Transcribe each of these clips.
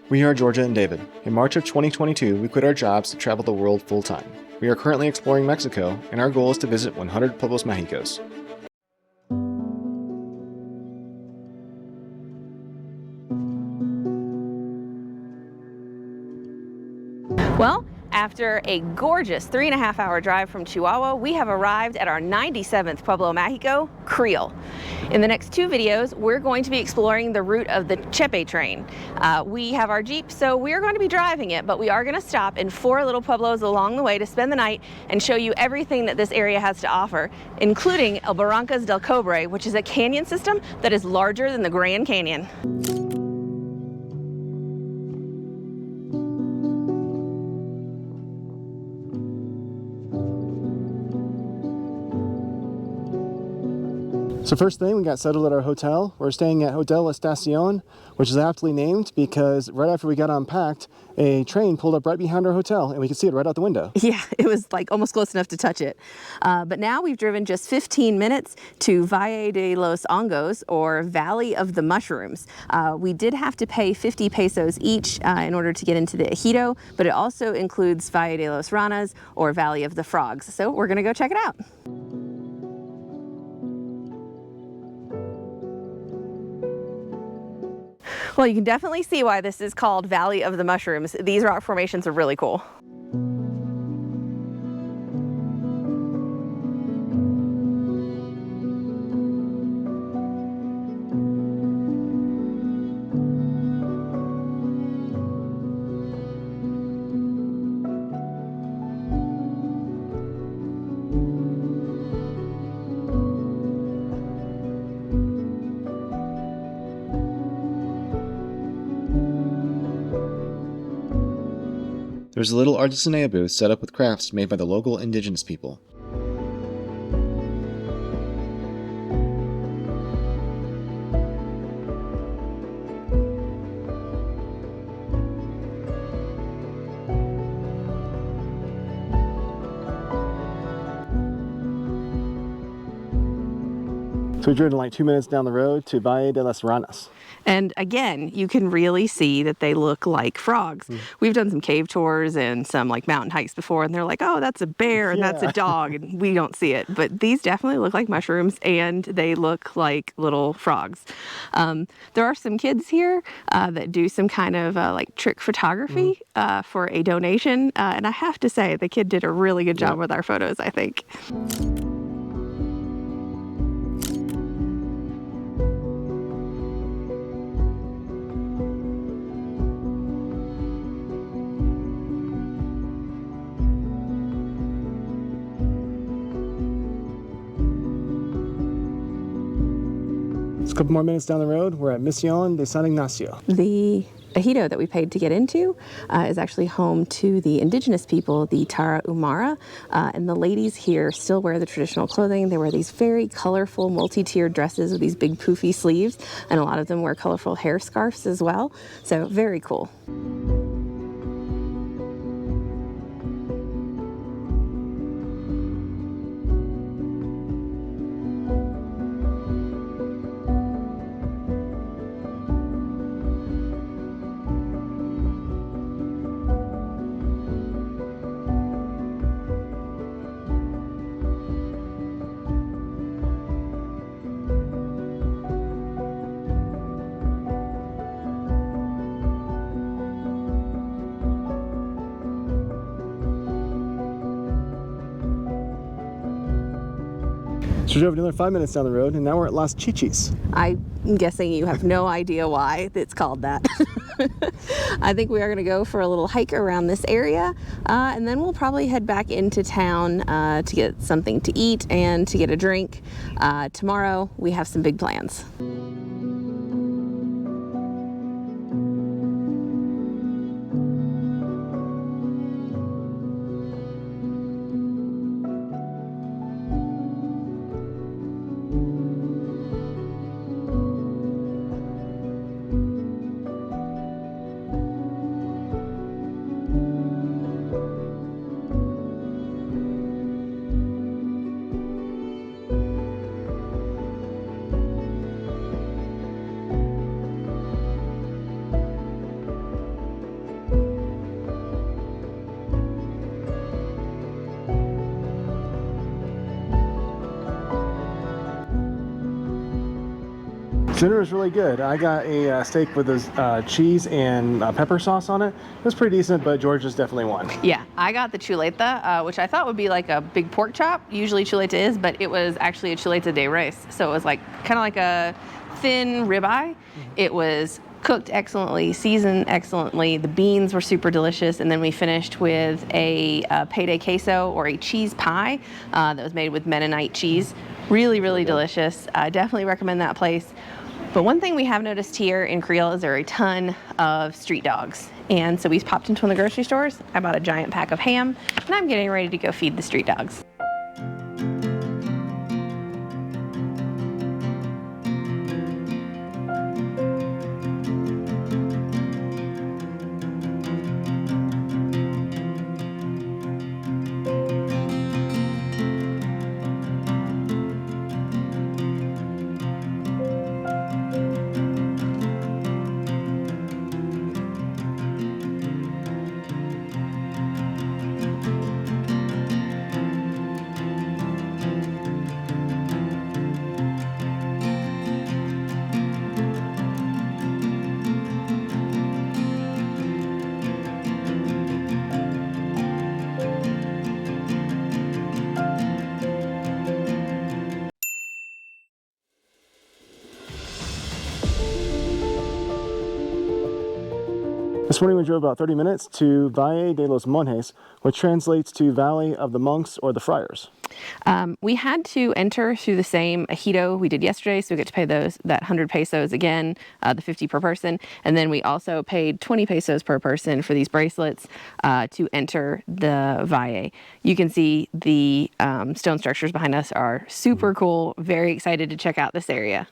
We are Georgia and David. In March of 2022, we quit our jobs to travel the world full-time. We are currently exploring Mexico, and our goal is to visit 100 Pueblos Mágicos. Well, after a gorgeous 3.5-hour drive from Chihuahua, we have arrived at our 97th Pueblo Mágico, Creel. In the next 2 videos, we're going to be exploring the route of the Chepe Train. We have our Jeep, so we're going to be driving it, but we are going to stop in 4 little pueblos along the way to spend the night and show you everything that this area has to offer, including El Barrancas del Cobre, which is a canyon system that is larger than the Grand Canyon. So first thing, we got settled at our hotel. We're staying at Hotel Estacion, which is aptly named because right after we got unpacked, a train pulled up right behind our hotel and we could see it right out the window. Yeah, it was like almost close enough to touch it. But now we've driven just 15 minutes to Valle de los Hongos, or Valley of the Mushrooms. We did have to pay 50 pesos each in order to get into the ejido, but it also includes Valle de los Ranas, or Valley of the Frogs. So we're gonna go check it out. Well, you can definitely see why this is called Valley of the Mushrooms. These rock formations are really cool. There's a little artisanal booth set up with crafts made by the local indigenous people. So we drove like 2 minutes down the road to Valle de las Ranas. And again, you can really see that they look like frogs. We've done some cave tours and some like mountain hikes before, and they're like, oh, that's a bear and that's a dog, and we don't see it. But these definitely look like mushrooms, and they look like little frogs. There are some kids here that do some kind of like trick photography for a donation. And I have to say, the kid did a really good job with our photos, I think. Just a couple more minutes down the road, we're at Misión de San Ignacio. The ejido that we paid to get into is actually home to the indigenous people, the Tarahumara, and the ladies here still wear the traditional clothing. They wear these very colorful multi-tiered dresses with these big poofy sleeves, and a lot of them wear colorful hair scarves as well. So very cool. So we drove another 5 minutes down the road, and now we're at Las Chichis. I'm guessing you have no idea why it's called that. I think we are going to go for a little hike around this area, and then we'll probably head back into town to get something to eat and to get a drink. Tomorrow, we have some big plans. Dinner was really good. I got a steak with this cheese and pepper sauce on it. It was pretty decent, but Georgia's definitely won. Yeah, I got the chuleta, which I thought would be like a big pork chop. Usually chuleta is, but it was actually a chuleta de res. So it was like kind of like a thin ribeye. It was cooked excellently, seasoned excellently. The beans were super delicious. And then we finished with a payday queso, or a cheese pie that was made with Mennonite cheese. Really, really delicious. I definitely recommend that place. But one thing we have noticed here in Creel is there are a ton of street dogs. And so we popped into one of the grocery stores. I bought a giant pack of ham, and I'm getting ready to go feed the street dogs. This morning we drove about 30 minutes to Valle de los Monjes, which translates to Valley of the Monks or the Friars. We had to enter through the same ejito we did yesterday, so we get to pay that 100 pesos again, the 50 per person, and then we also paid 20 pesos per person for these bracelets to enter the Valle. You can see the stone structures behind us are super cool. Very excited to check out this area.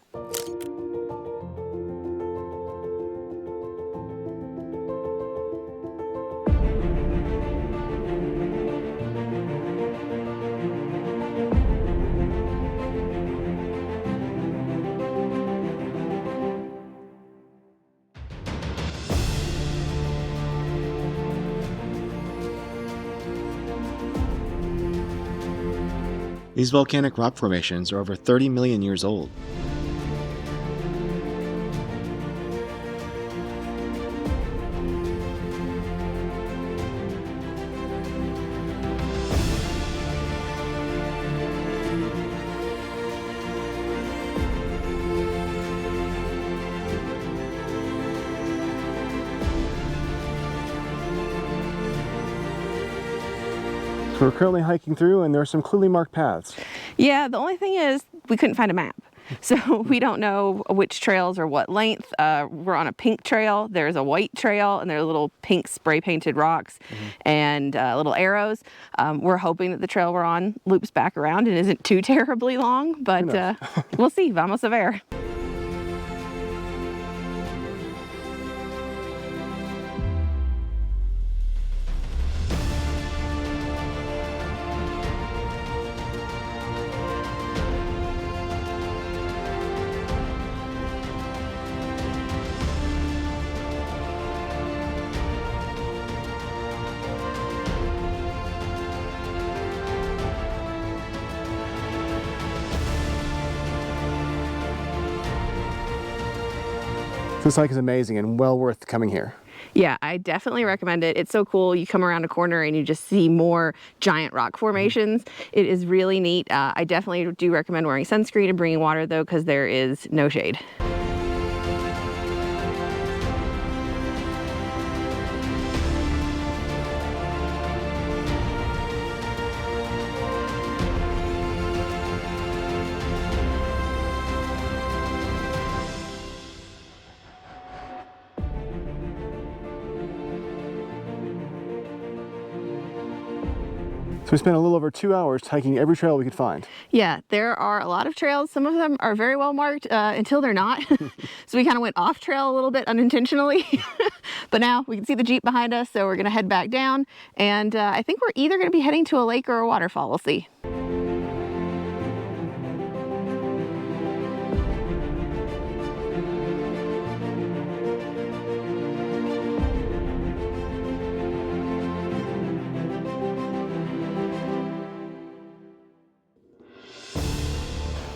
These volcanic rock formations are over 30 million years old. So we're currently hiking through, and there are some clearly marked paths. Yeah, the only thing is we couldn't find a map. So we don't know which trails are what length. We're on a pink trail. There's a white trail, and there are little pink spray painted rocks and little arrows. We're hoping that the trail we're on loops back around and isn't too terribly long, but we'll see. Vamos a ver. This hike is amazing and well worth coming here. Yeah, I definitely recommend it. It's so cool. You come around a corner and you just see more giant rock formations. It is really neat. I definitely do recommend wearing sunscreen and bringing water though, because there is no shade. So we spent a little over 2 hours hiking every trail we could find. Yeah, there are a lot of trails. Some of them are very well marked until they're not. So we kind of went off trail a little bit unintentionally. But now we can see the Jeep behind us, so we're going to head back down. And I think we're either going to be heading to a lake or a waterfall. We'll see.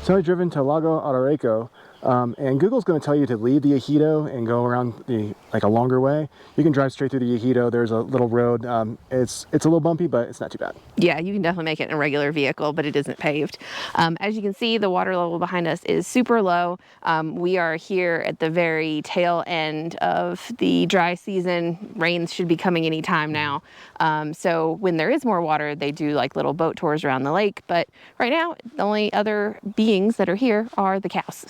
So I've driven to Lago de Arareco, And Google's going to tell you to leave the Ejido and go around a longer way. You can drive straight through the Ejido. There's a little road. It's a little bumpy, but it's not too bad. Yeah, you can definitely make it in a regular vehicle, but it isn't paved. As you can see, the water level behind us is super low. We are here at the very tail end of the dry season. Rains should be coming anytime now. So when there is more water, they do like little boat tours around the lake. But right now, the only other beings that are here are the cows.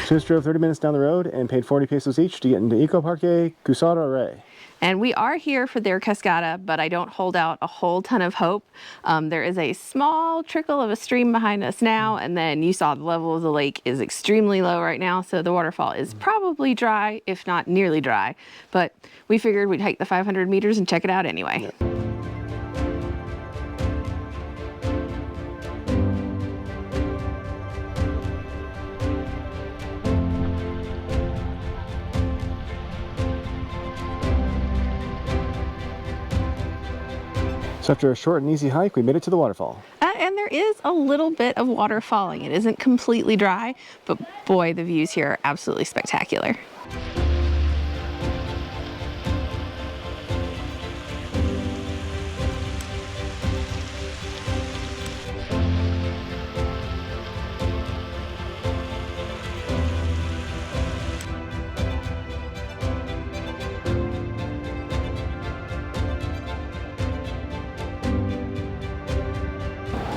Just drove 30 minutes down the road and paid 40 pesos each to get into Parque Cusárare. And we are here for their cascada, but I don't hold out a whole ton of hope. There is a small trickle of a stream behind us now, and then you saw the level of the lake is extremely low right now, so the waterfall is probably dry, if not nearly dry. But we figured we'd hike the 500 meters and check it out anyway. Yep. So after a short and easy hike, we made it to the waterfall. And there is a little bit of water falling. It isn't completely dry, but boy, the views here are absolutely spectacular.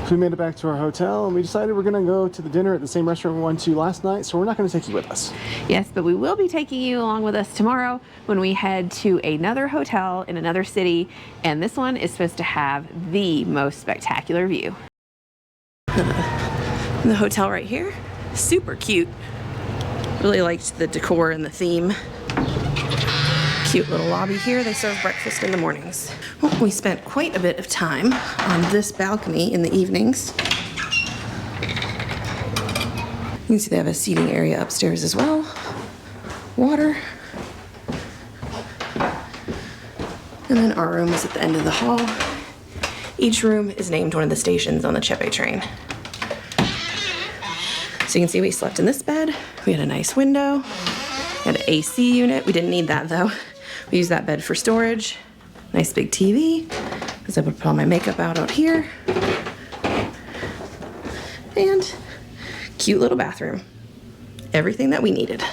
We made it back to our hotel and we decided we're gonna go to the dinner at the same restaurant we went to last night, so we're not gonna take you with us. Yes, but we will be taking you along with us tomorrow when we head to another hotel in another city, and this one is supposed to have the most spectacular view. The hotel right here, super cute. Really liked the decor and the theme. Cute little lobby here. They serve breakfast in the mornings. Well, we spent quite a bit of time on this balcony in the evenings. You can see they have a seating area upstairs as well. Water. And then our room is at the end of the hall. Each room is named one of the stations on the Chepe Train. So you can see we slept in this bed. We had a nice window. We had an AC unit. We didn't need that though. We use that bed for storage. Nice big TV. Because I would put all my makeup out here. And cute little bathroom. Everything that we needed.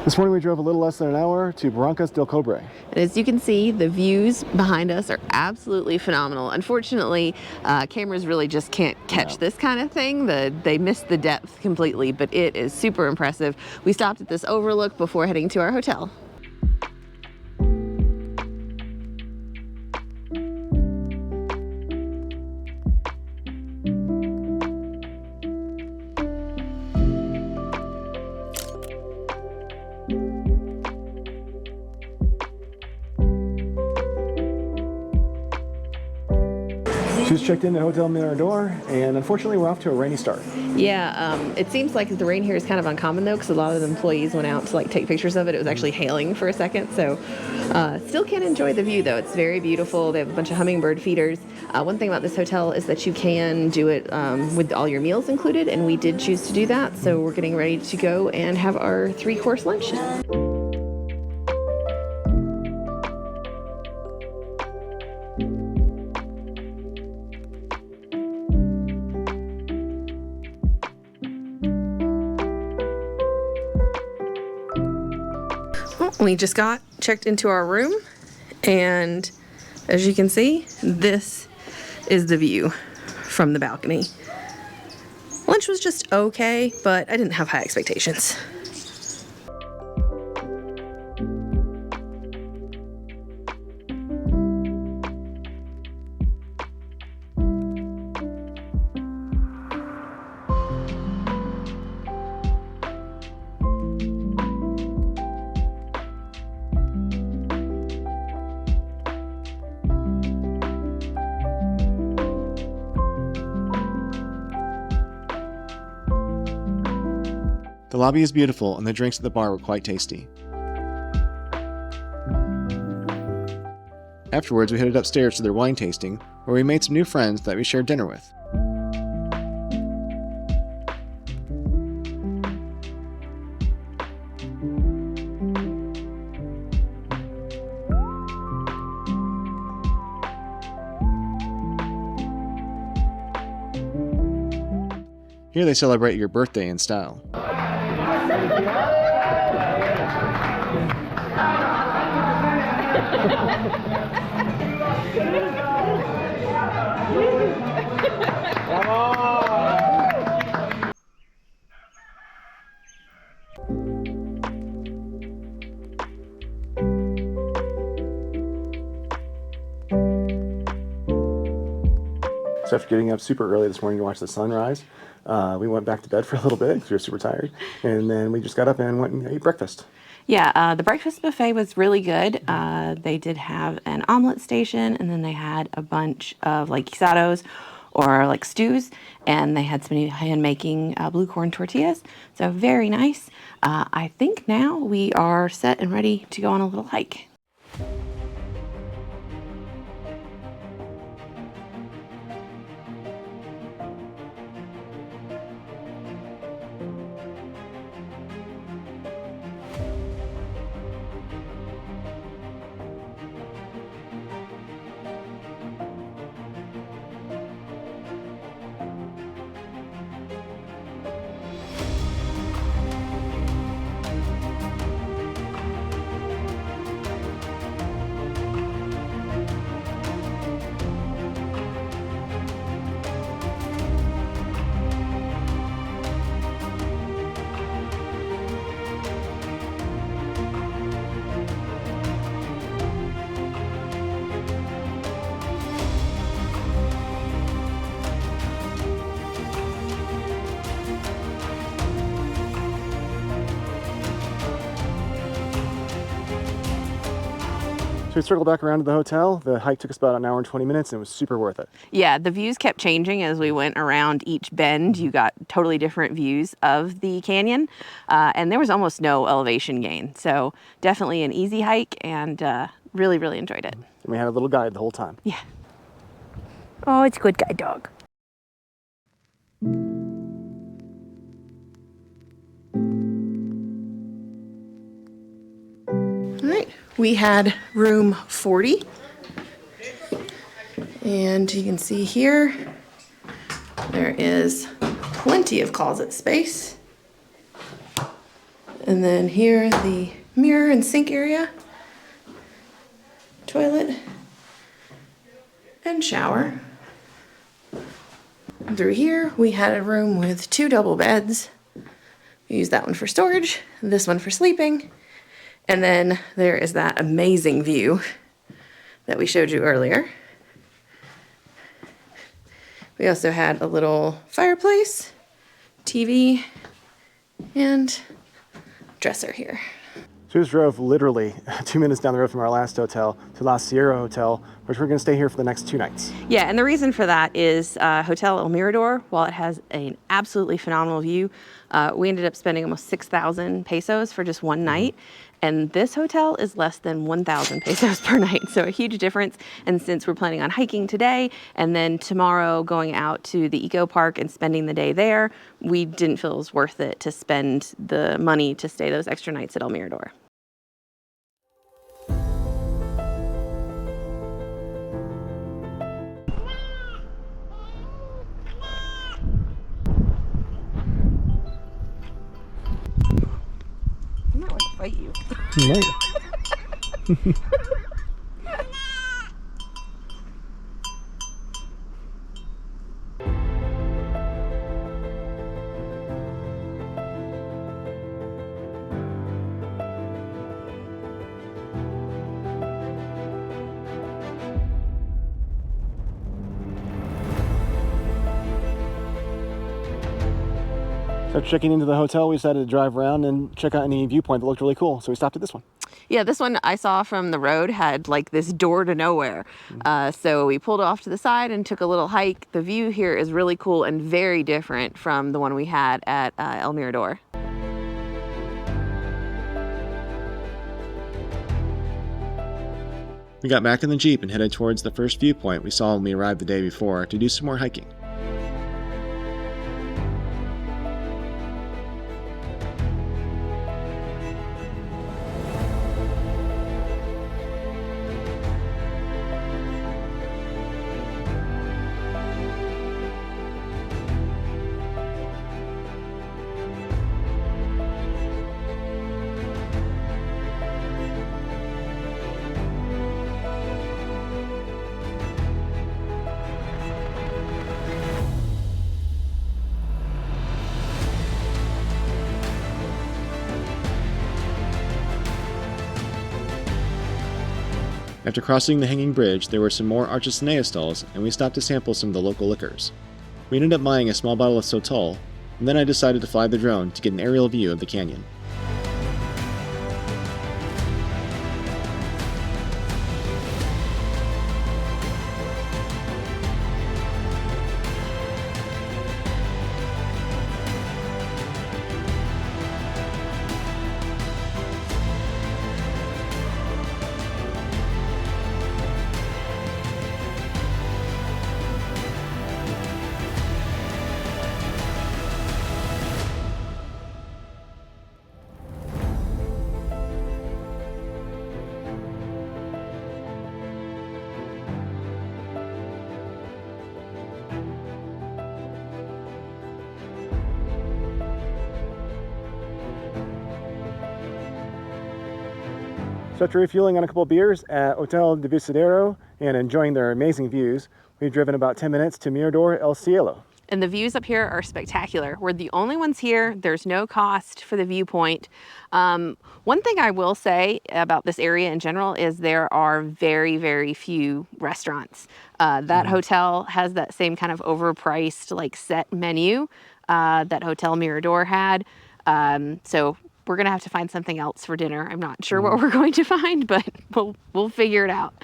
This morning we drove a little less than an hour to Barrancas del Cobre. And as you can see, the views behind us are absolutely phenomenal. Unfortunately, cameras really just can't catch this kind of thing. They miss the depth completely, but it is super impressive. We stopped at this overlook before heading to our hotel. Just checked in at Hotel Mirador, and unfortunately we're off to a rainy start. Yeah, it seems like the rain here is kind of uncommon though, because a lot of the employees went out to like take pictures of it. It was actually hailing for a second, so still can enjoy the view though. It's very beautiful. They have a bunch of hummingbird feeders. One thing about this hotel is that you can do it with all your meals included, and we did choose to do that, so we're getting ready to go and have our 3-course lunch. We just got checked into our room, And as you can see, this is the view from the balcony. Lunch was just okay, but I didn't have high expectations. The lobby is beautiful and the drinks at the bar were quite tasty. Afterwards, we headed upstairs to their wine tasting, where we made some new friends that we shared dinner with. Here they celebrate your birthday in style. So after getting up super early this morning to watch the sunrise, we went back to bed for a little bit because we were super tired, and then we just got up and went and ate breakfast. Yeah, the breakfast buffet was really good. They did have an omelet station, and then they had a bunch of like guisados or like stews, and they had some hand-making blue corn tortillas. So very nice. I think now we are set and ready to go on a little hike. So we circled back around to the hotel. The hike took us about an hour and 20 minutes and it was super worth it. Yeah, the views kept changing as we went around each bend. You got totally different views of the canyon, and there was almost no elevation gain. So definitely an easy hike, and really, really enjoyed it. And we had a little guide the whole time. Yeah. Oh, it's a good guide dog. All right, we had room 40, and you can see here there is plenty of closet space, and then here the mirror and sink area, toilet and shower. Through here we had a room with 2 double beds. We used that one for storage, this one for sleeping. And then there is that amazing view that we showed you earlier. We also had a little fireplace, TV, and dresser here. So we just drove literally 2 minutes down the road from our last hotel to La Sierra Hotel, which we're going to stay here for the next 2 nights. Yeah, and the reason for that is Hotel Mirador, while it has an absolutely phenomenal view, we ended up spending almost 6,000 pesos for just one night. And this hotel is less than 1,000 pesos per night, so a huge difference. And since we're planning on hiking today and then tomorrow going out to the eco park and spending the day there, we didn't feel it was worth it to spend the money to stay those extra nights at El Mirador. I might want to fight you. You might. So checking into the hotel, we decided to drive around and check out any viewpoint that looked really cool. So we stopped at this one. Yeah, this one I saw from the road had like this door to nowhere. So we pulled off to the side and took a little hike. The view here is really cool and very different from the one we had at El Mirador. We got back in the Jeep and headed towards the first viewpoint we saw when we arrived the day before to do some more hiking. After crossing the hanging bridge, there were some more artesanía stalls, and we stopped to sample some of the local liquors. We ended up buying a small bottle of Sotol, and then I decided to fly the drone to get an aerial view of the canyon. So after refueling on a couple of beers at Hotel de Visadero and enjoying their amazing views, we've driven about 10 minutes to Mirador El Cielo. And the views up here are spectacular. We're the only ones here. There's no cost for the viewpoint. One thing I will say about this area in general is there are very, very few restaurants. That hotel has that same kind of overpriced, like set menu that Hotel Mirador had. So we're gonna have to find something else for dinner. I'm not sure what we're going to find, but we'll figure it out.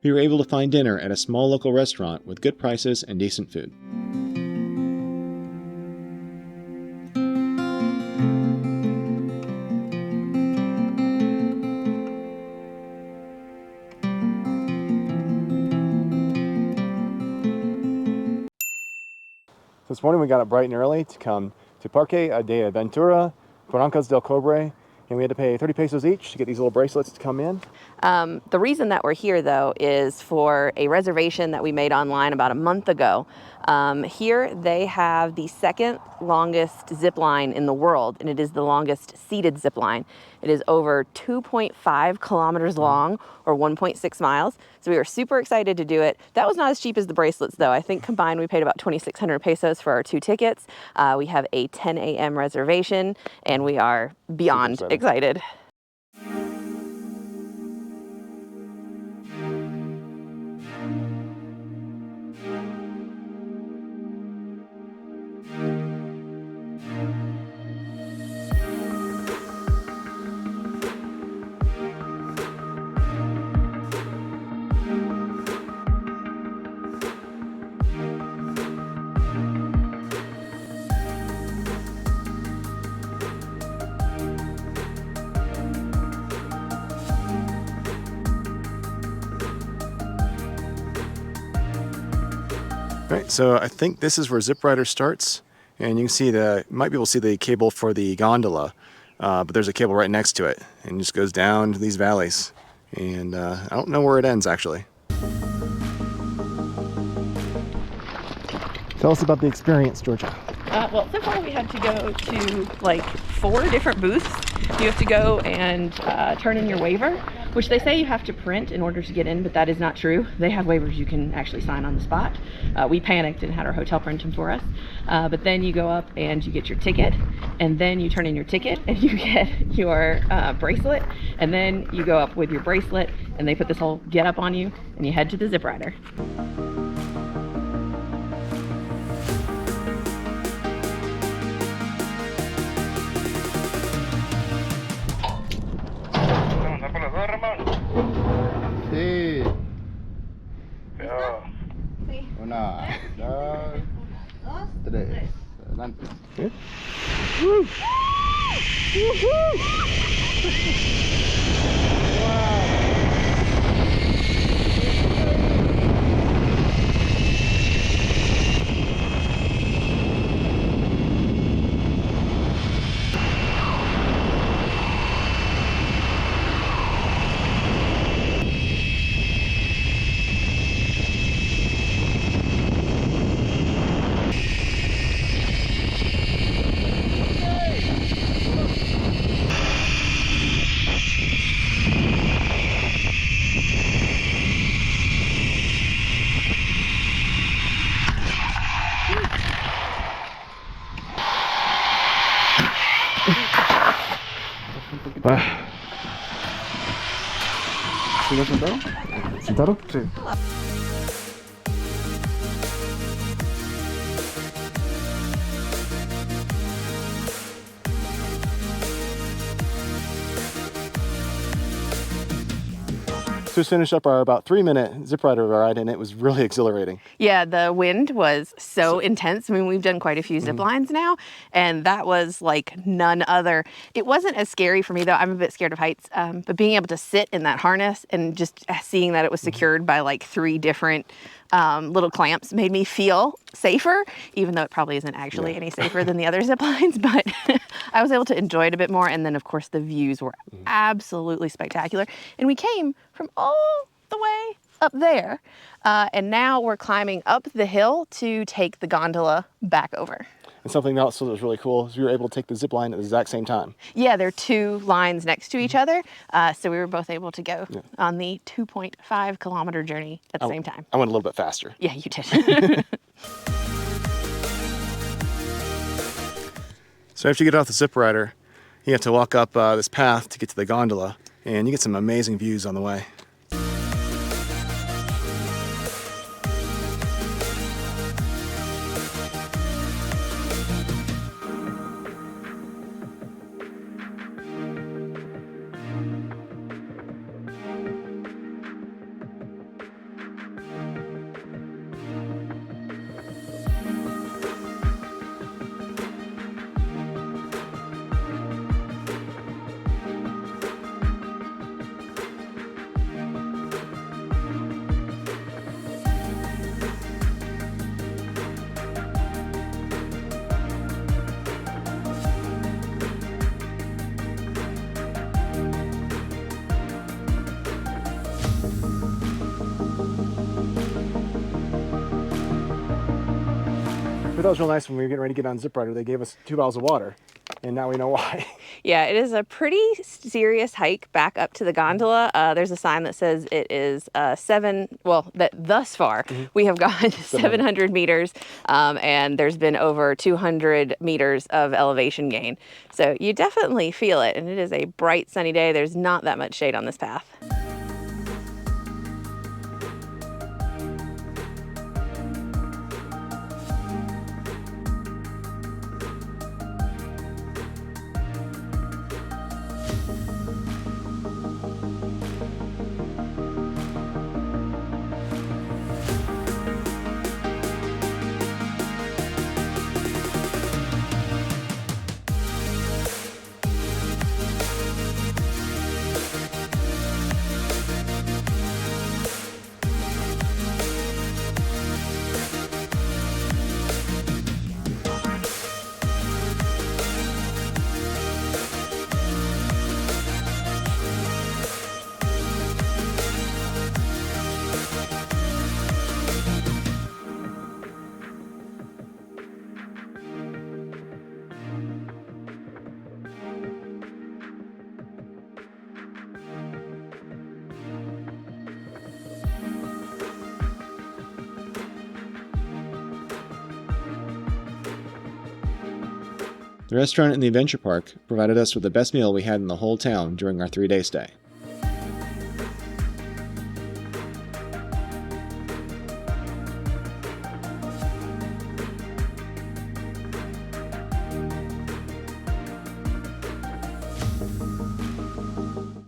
We were able to find dinner at a small local restaurant with good prices and decent food. This morning we got up bright and early to come to Parque de Aventura, Barrancas del Cobre, and we had to pay 30 pesos each to get these little bracelets to come in. The reason that we're here, though, is for a reservation that we made online about a month ago. Here they have the second longest zip line in the world, and it is the longest seated zip line. It is over 2.5 kilometers long, or 1.6 miles. So we were super excited to do it. That was not as cheap as the bracelets, though. I think combined we paid about 2,600 pesos for our 2 tickets. We have a 10 a.m. reservation, and we are beyond excited. Right, so I think this is where Ziprider starts, and you can see might be able to see the cable for the gondola. but there's a cable right next to it, and it just goes down to these valleys. And I don't know where it ends, actually. Tell us about the experience, Georgia. Well, so far we had to go to like 4 different booths. You have to go and turn in your waiver, which they say you have to print in order to get in, but that is not true. They have waivers you can actually sign on the spot. We panicked and had our hotel print them for us. But then you go up and you get your ticket, and then you turn in your ticket and you get your bracelet, and then you go up with your bracelet and they put this whole get up on you and you head to the Ziprider. Sí. Una, dos, tres. Adelante. Good. Woo! ¿Sigues sentado? ¿Sentado? Sí. So we just finished up our about 3-minute Ziprider ride, and it was really exhilarating. Yeah, the wind was so intense. I mean, we've done quite a few zip lines now, and that was like none other. It wasn't as scary for me, though. I'm a bit scared of heights, but being able to sit in that harness and just seeing that it was secured by like 3 different little clamps made me feel safer, even though it probably isn't actually any safer than the other zip lines, but I was able to enjoy it a bit more. And then of course the views were absolutely spectacular. And we came from all the way up there. And now we're climbing up the hill to take the gondola back over. And something else that was really cool is we were able to take the zip line at the exact same time. Yeah, there are 2 lines next to each other. So we were both able to go on the 2.5 kilometer journey at the same time. I went a little bit faster. Yeah, you did. So after you get off the Ziprider, you have to walk up this path to get to the gondola, and you get some amazing views on the way. We thought it was real nice when we were getting ready to get on Ziprider. They gave us 2 bottles of water, and now we know why. Yeah, it is a pretty serious hike back up to the gondola. There's a sign that says it is that thus far we have gone 700 meters, and there's been over 200 meters of elevation gain. So you definitely feel it, and it is a bright sunny day. There's not that much shade on this path. The restaurant in the adventure park provided us with the best meal we had in the whole town during our 3-day stay.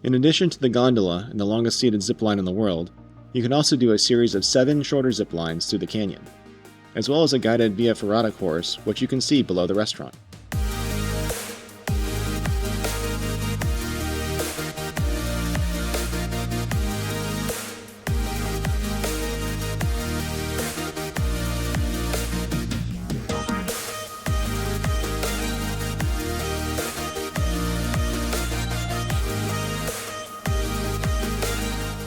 In addition to the gondola and the longest seated zipline in the world, you can also do a series of 7 shorter ziplines through the canyon, as well as a guided via ferrata course, which you can see below the restaurant.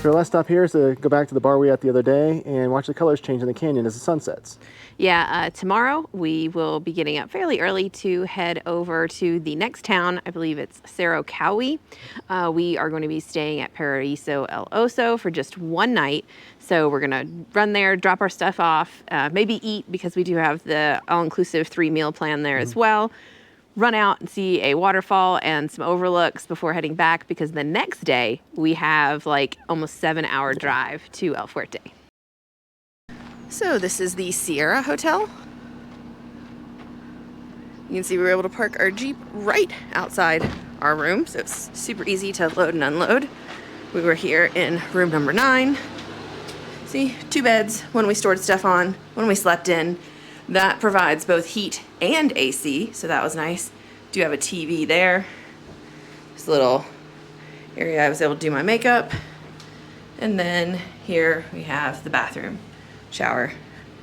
So our last stop here is to go back to the bar we were at the other day and watch the colors change in the canyon as the sun sets. Yeah, tomorrow we will be getting up fairly early to head over to the next town. I believe it's Cerro Cowie. We are going to be staying at Paraíso El Oso for just one night. So we're gonna run there, drop our stuff off, maybe eat because we do have the all-inclusive 3-meal plan there as well. Run out and see a waterfall and some overlooks before heading back, because the next day we have like almost 7-hour drive to El Fuerte. So this is the Sierra Hotel. You can see we were able to park our Jeep right outside our room, so it's super easy to load and unload. We were here in room number 9. See, 2 beds, one we stored stuff on, one we slept in. That provides both heat and AC, so that was nice. Do have a TV there. This little area I was able to do my makeup. And then here we have the bathroom, shower,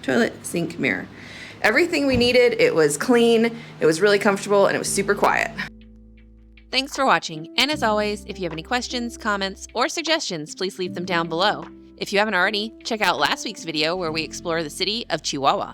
toilet, sink, mirror. Everything we needed. It was clean, it was really comfortable, and it was super quiet. Thanks for watching, and as always, if you have any questions, comments, or suggestions, please leave them down below. If you haven't already, check out last week's video where we explore the city of Chihuahua.